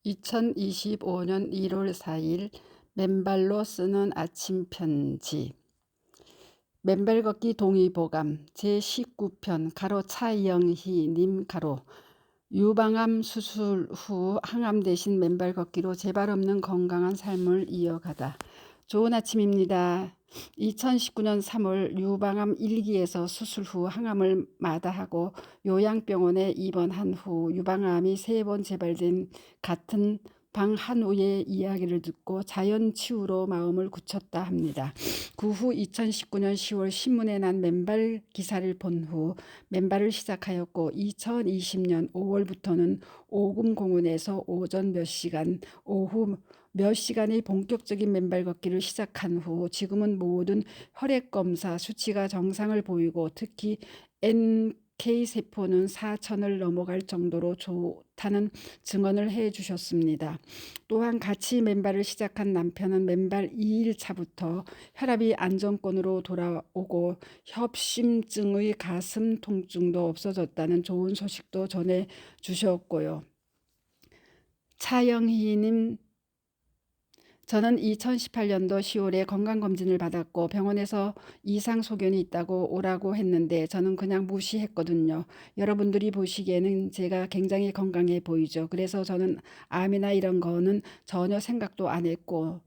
2025년 1월 4일 맨발로 쓰는 아침 편지. 맨발 걷기 동의보감 제19편 가로 차영희 님 가로 유방암 수술 후 항암 대신 맨발 걷기로 재발 없는 건강한 삶을 이어가다. 좋은 아침입니다. 2019년 3월 유방암 1기에서 수술 후 항암을 마다하고 요양병원에 입원한 후 유방암이 3번 재발된 같은 방 한우의 이야기를 듣고 자연치유로 마음을 굳혔다 합니다. 그 후 2019년 10월 신문에 난 맨발 기사를 본 후 맨발을 시작하였고 2020년 5월부터는 오금공원에서 오전 몇 시간, 오후 몇 시간의 본격적인 맨발 걷기를 시작한 후 지금은 모든 혈액검사 수치가 정상을 보이고 특히 NK세포는 4천을 넘어갈 정도로 좋다는 증언을 해주셨습니다. 또한 같이 맨발을 시작한 남편은 맨발 2일차부터 혈압이 안정권으로 돌아오고 협심증의 가슴 통증도 없어졌다는 좋은 소식도 전해주셨고요. 차영희님, 저는 2018년도 10월에 건강검진을 받았고 병원에서 이상 소견이 있다고 오라고 했는데 저는 그냥 무시했거든요. 여러분들이 보시기에는 제가 굉장히 건강해 보이죠. 그래서 저는 암이나 이런 거는 전혀 생각도 안 했고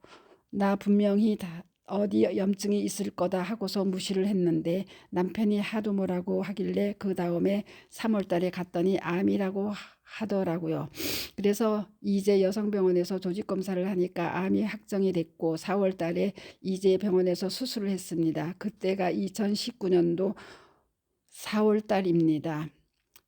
나 분명히 다 어디 염증이 있을 거다 하고서 무시를 했는데 남편이 하도 뭐라고 하길래 그 다음에 3월 달에 갔더니 암이라고 하더라고요. 그래서 이제 여성병원에서 조직검사를 하니까 암이 확정이 됐고 4월 달에 이제 병원에서 수술을 했습니다. 그때가 2019년도 4월 달입니다.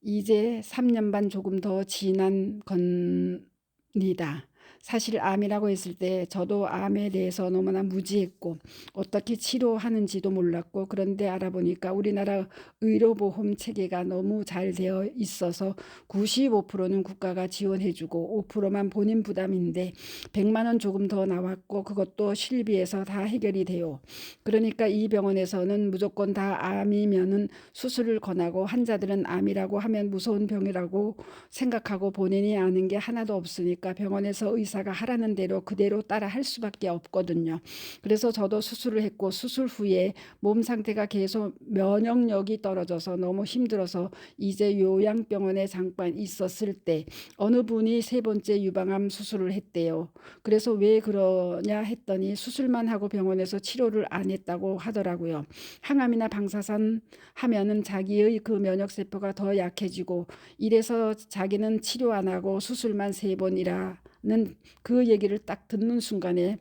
이제 3년 반 조금 더 지난 겁니다. 사실 암이라고 했을 때 저도 암에 대해서 너무나 무지했고 어떻게 치료하는지도 몰랐고 그런데 알아보니까 우리나라 의료보험 체계가 너무 잘 되어 있어서 95%는 국가가 지원해주고 5%만 본인 부담인데 100만 원 조금 더 나왔고 그것도 실비에서 다 해결이 돼요. 그러니까 이 병원에서는 무조건 다 암이면은 수술을 권하고 환자들은 암이라고 하면 무서운 병이라고 생각하고 본인이 아는 게 하나도 없으니까 병원에서 의사가 하라는 대로 그대로 따라 할 수밖에 없거든요. 그래서 저도 수술을 했고 수술 후에 몸 상태가 계속 면역력이 떨어져서 너무 힘들어서 이제 요양병원에 잠깐 있었을 때 어느 분이 3번째 유방암 수술을 했대요. 그래서 왜 그러냐 했더니 수술만 하고 병원에서 치료를 안 했다고 하더라고요. 항암이나 방사선 하면은 자기의 그 면역세포가 더 약해지고 이래서 자기는 치료 안 하고 수술만 3번이라는 그 얘기를 딱 듣는 순간에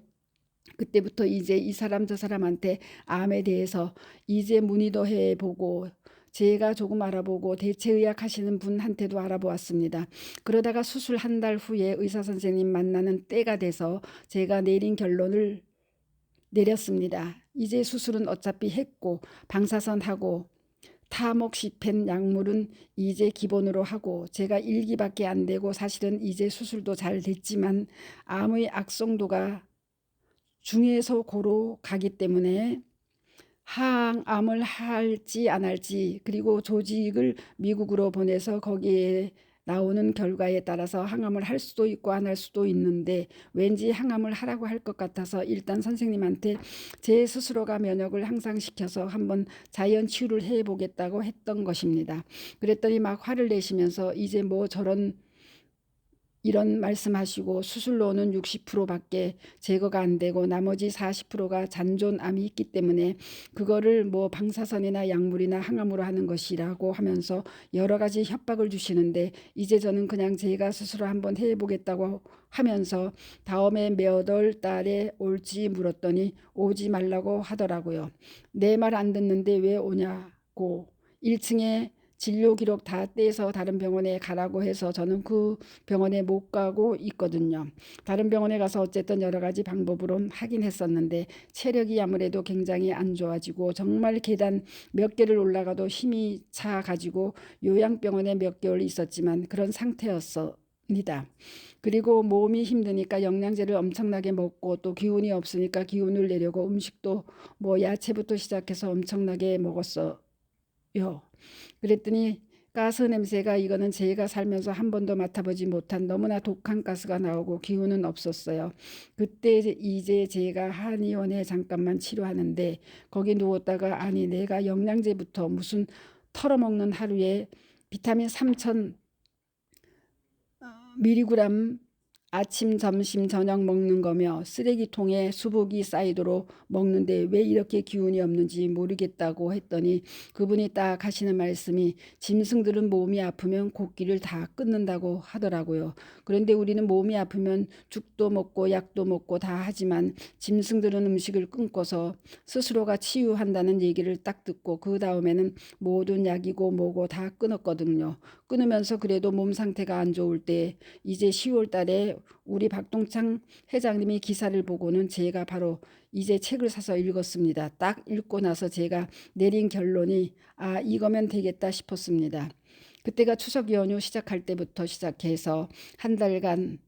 그때부터 이제 이 사람 저 사람한테 암에 대해서 이제 문의도 해보고 제가 조금 알아보고 대체의학 하시는 분한테도 알아보았습니다. 그러다가 수술 한 달 후에 의사 선생님 만나는 때가 돼서 제가 내린 결론을 내렸습니다. 이제 수술은 어차피 했고 방사선하고 타목시펜 약물은 이제 기본으로 하고 제가 1기밖에 안 되고 사실은 이제 수술도 잘 됐지만 암의 악성도가 중에서 고로 가기 때문에 항암을 할지 안 할지 그리고 조직을 미국으로 보내서 거기에 나오는 결과에 따라서 항암을 할 수도 있고 안 할 수도 있는데 왠지 항암을 하라고 할 것 같아서 일단 선생님한테 제 스스로가 면역을 향상시켜서 한번 자연 치유를 해보겠다고 했던 것입니다. 그랬더니 막 화를 내시면서 이제 뭐 저런 이런 말씀하시고 수술로는 60%밖에 제거가 안 되고 나머지 40%가 잔존암이 있기 때문에 그거를 뭐 방사선이나 약물이나 항암으로 하는 것이라고 하면서 여러 가지 협박을 주시는데 이제 저는 그냥 제가 스스로 한번 해보겠다고 하면서 다음에 몇 월 달에 올지 물었더니 오지 말라고 하더라고요. 내 말 안 듣는데 왜 오냐고 1층에 진료 기록 다 떼서 다른 병원에 가라고 해서 저는 그 병원에 못 가고 있거든요. 다른 병원에 가서 어쨌든 여러 가지 방법으로 하긴 했었는데 체력이 아무래도 굉장히 안 좋아지고 정말 계단 몇 개를 올라가도 힘이 차 가지고 요양병원에 몇 개월 있었지만 그런 상태였습니다. 그리고 몸이 힘드니까 영양제를 엄청나게 먹고 또 기운이 없으니까 기운을 내려고 음식도 뭐 야채부터 시작해서 엄청나게 먹었어요. 그랬더니 가스 냄새가 이거는 제가 살면서 한 번도 맡아보지 못한 너무나 독한 가스가 나오고 기운은 없었어요. 그때 이제 제가 한의원에 잠깐만 치료하는데 거기 누웠다가 아니 내가 영양제부터 무슨 털어먹는 하루에 비타민 3,000 미리그램 아침, 점심, 저녁 먹는 거며 쓰레기통에 수북이 쌓이도록 먹는데 왜 이렇게 기운이 없는지 모르겠다고 했더니 그분이 딱 하시는 말씀이 짐승들은 몸이 아프면 곡기를 다 끊는다고 하더라고요. 그런데 우리는 몸이 아프면 죽도 먹고 약도 먹고 다 하지만 짐승들은 음식을 끊고서 스스로가 치유한다는 얘기를 딱 듣고 그 다음에는 모든 약이고 뭐고 다 끊었거든요. 끊으면서 그래도 몸 상태가 안 좋을 때 이제 10월 달에 우리 박동창 회장님이 기사를 보고는 제가 바로 이제 책을 사서 읽었습니다. 딱 읽고 나서 제가 내린 결론이 아 이거면 되겠다 싶었습니다. 그때가 추석 연휴 시작할 때부터 시작해서 한 달간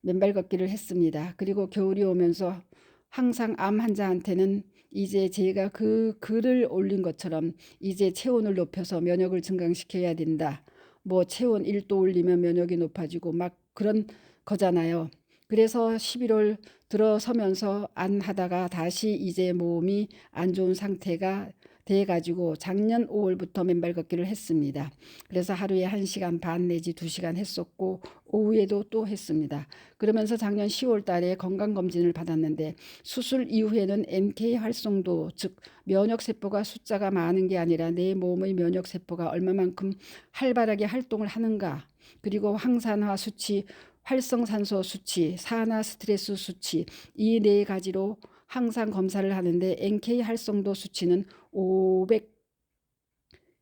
맨발 걷기를 했습니다. 그리고 겨울이 오면서 항상 암 환자한테는 이제 제가 그 글을 올린 것처럼 이제 체온을 높여서 면역을 증강시켜야 된다. 뭐 체온 1도 올리면 면역이 높아지고 막 그런 거잖아요. 그래서 11월 들어서면서 안 하다가 다시 이제 몸이 안 좋은 상태가 돼 가지고 작년 5월부터 맨발 걷기를 했습니다. 그래서 하루에 1시간 반 내지 2시간 했었고 오후에도 또 했습니다. 그러면서 작년 10월 달에 건강검진을 받았는데 수술 이후에는 NK 활성도 즉 면역세포가 숫자가 많은 게 아니라 내 몸의 면역세포가 얼마만큼 활발하게 활동을 하는가 그리고 항산화 수치 활성산소 수치, 산화 스트레스 수치 이 네 가지로 항상 검사를 하는데 NK 활성도 수치는 500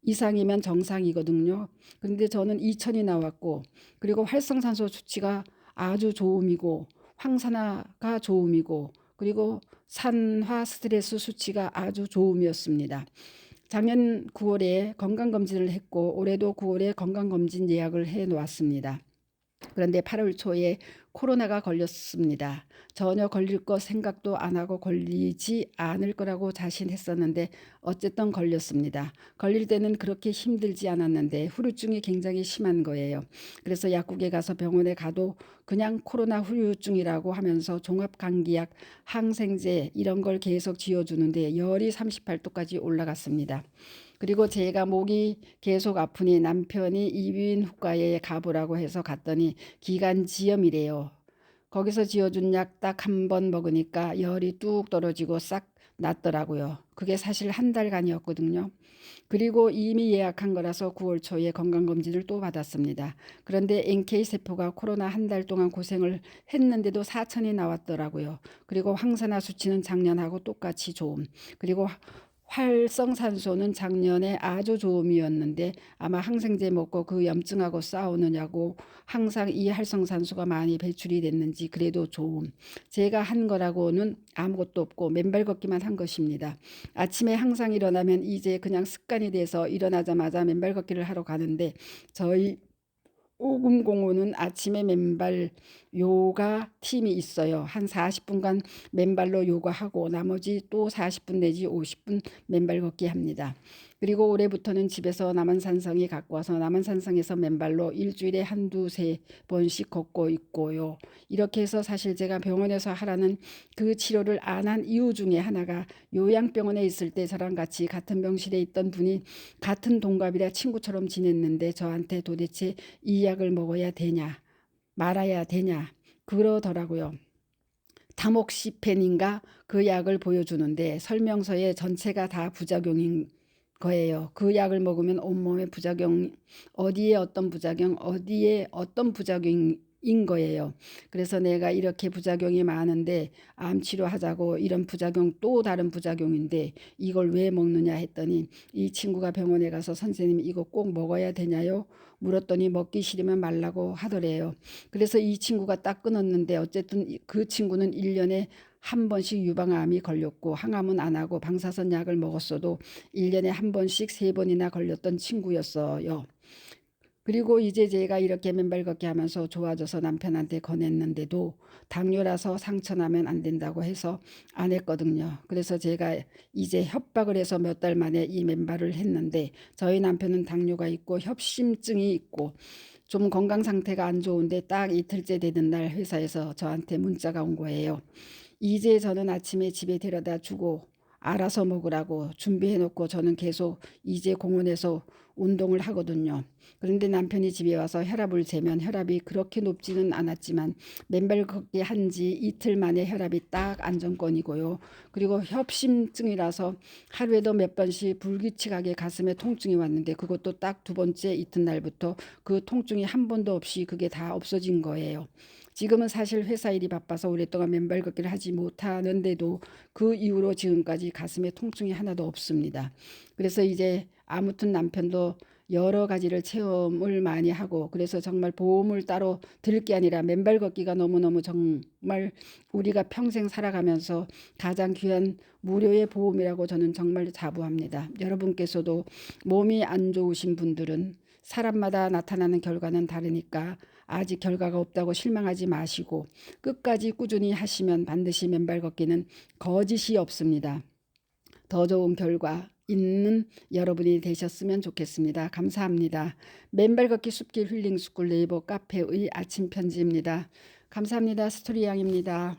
이상이면 정상이거든요. 그런데 저는 2000이 나왔고 그리고 활성산소 수치가 아주 좋음이고 황산화가 좋음이고 그리고 산화 스트레스 수치가 아주 좋음이었습니다. 작년 9월에 건강검진을 했고 올해도 9월에 건강검진 예약을 해 놓았습니다. 그런데 8월 초에 코로나가 걸렸습니다. 전혀 걸릴 거 생각도 안 하고 걸리지 않을 거라고 자신했었는데 어쨌든 걸렸습니다. 걸릴 때는 그렇게 힘들지 않았는데 후유증이 굉장히 심한 거예요. 그래서 약국에 가서 병원에 가도 그냥 코로나 후유증이라고 하면서 종합감기약, 항생제 이런 걸 계속 지어주는데 열이 38도까지 올라갔습니다. 그리고 제가 목이 계속 아프니 남편이 이비인후과에 가보라고 해서 갔더니 기관지염이래요. 거기서 지어준 약 딱 한 번 먹으니까 열이 뚝 떨어지고 싹 났더라고요. 그게 사실 한 달간이었거든요. 그리고 이미 예약한 거라서 9월 초에 건강검진을 또 받았습니다. 그런데 NK세포가 코로나 한 달 동안 고생을 했는데도 4천이 나왔더라고요. 그리고 황산화 수치는 작년하고 똑같이 좋음. 그리고 활성산소는 작년에 아주 좋음이었는데 아마 항생제 먹고 그 염증하고 싸우느냐고 항상 이 활성산소가 많이 배출이 됐는지 그래도 좋음. 제가 한 거라고는 아무것도 없고 맨발 걷기만 한 것입니다. 아침에 항상 일어나면 이제 그냥 습관이 돼서 일어나자마자 맨발 걷기를 하러 가는데 저희 오금공원은 아침에 맨발 요가 팀이 있어요. 한 40분간 맨발로 요가하고 나머지 또 40분 내지 50분 맨발 걷기 합니다. 그리고 올해부터는 집에서 남한산성이 갖고 와서 남한산성에서 맨발로 일주일에 한두 세 번씩 걷고 있고요. 이렇게 해서 사실 제가 병원에서 하라는 그 치료를 안 한 이유 중에 하나가 요양병원에 있을 때 저랑 같이 같은 병실에 있던 분이 같은 동갑이라 친구처럼 지냈는데 저한테 도대체 이 약을 먹어야 되냐 말아야 되냐 그러더라고요. 타목시펜인가 그 약을 보여주는데 설명서에 전체가 다 부작용인 거예요. 그 약을 먹으면 온몸에 부작용, 어디에 어떤 부작용, 어디에 어떤 부작용인 거예요. 그래서 내가 이렇게 부작용이 많은데 암 치료하자고 이런 부작용 또 다른 부작용인데 이걸 왜 먹느냐 했더니 이 친구가 병원에 가서 선생님 이거 꼭 먹어야 되냐요? 물었더니 먹기 싫으면 말라고 하더래요. 그래서 이 친구가 딱 끊었는데 어쨌든 그 친구는 1년에 한 번씩 유방암이 걸렸고 항암은 안 하고 방사선 약을 먹었어도 1년에 한 번씩 3번이나 걸렸던 친구였어요. 그리고 이제 제가 이렇게 맨발 걷기 하면서 좋아져서 남편한테 권했는데도 당뇨라서 상처나면 안 된다고 해서 안 했거든요. 그래서 제가 이제 협박을 해서 몇 달 만에 이 맨발을 했는데 저희 남편은 당뇨가 있고 협심증이 있고 좀 건강 상태가 안 좋은데 딱 이틀째 되는 날 회사에서 저한테 문자가 온 거예요. 이제 저는 아침에 집에 데려다 주고 알아서 먹으라고 준비해 놓고 저는 계속 이제 공원에서 운동을 하거든요. 그런데 남편이 집에 와서 혈압을 재면 혈압이 그렇게 높지는 않았지만 맨발 걷기 한 지 이틀 만에 혈압이 딱 안정권이고요. 그리고 협심증이라서 하루에도 몇 번씩 불규칙하게 가슴에 통증이 왔는데 그것도 딱 두 번째 이튿날부터 그 통증이 한 번도 없이 그게 다 없어진 거예요. 지금은 사실 회사 일이 바빠서 오랫동안 맨발 걷기를 하지 못하는데도 그 이후로 지금까지 가슴에 통증이 하나도 없습니다. 그래서 이제 아무튼 남편도 여러 가지를 체험을 많이 하고 그래서 정말 보험을 따로 들 게 아니라 맨발 걷기가 너무너무 정말 우리가 평생 살아가면서 가장 귀한 무료의 보험이라고 저는 정말 자부합니다. 여러분께서도 몸이 안 좋으신 분들은 사람마다 나타나는 결과는 다르니까 아직 결과가 없다고 실망하지 마시고 끝까지 꾸준히 하시면 반드시 맨발 걷기는 거짓이 없습니다. 더 좋은 결과 있는 여러분이 되셨으면 좋겠습니다. 감사합니다. 맨발 걷기 숲길 힐링 스쿨 네이버 카페의 아침 편지입니다. 감사합니다. 스토리 양입니다.